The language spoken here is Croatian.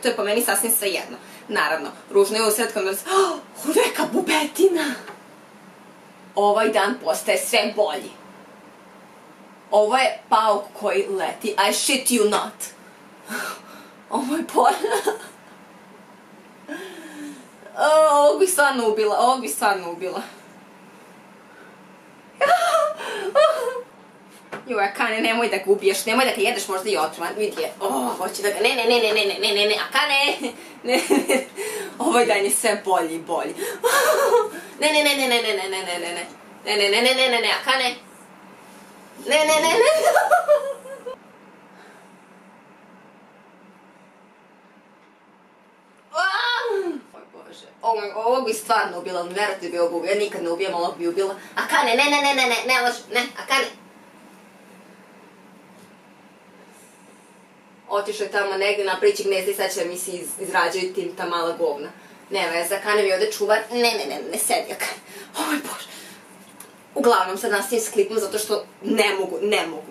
To je po meni sasvim svejedno. Naravno, ružno je usred kad nas... Neka bubetina! Ovaj dan postaje sve bolji. Ovo je pauk koji leti. I shit you not. O moj Bože. Ovog bih stvarno ubila. Joj, Akane, nemoj da ga ubiješ, nemoj da ga jedeš, možda i otrovan, vidi je, hoće da ga, ne, Akane, ne, ovaj dan je sve bolji i bolji, ne, Akane, ne. Ovog bi stvarno ubila, ali vjerojatno bi ovog ubila, ja nikad ne ubijam, ovog bi ubila. Akane, ne, laži, ne, Akane. Otišao je tamo negdje na priči gnezda i sad će da mi se izrađaju tim ta mala govna. Ne veze, Akane mi ovdje čuvar, ne sedi Akane. O moj Bože. Uglavnom sad nastavim s klipom zato što ne mogu.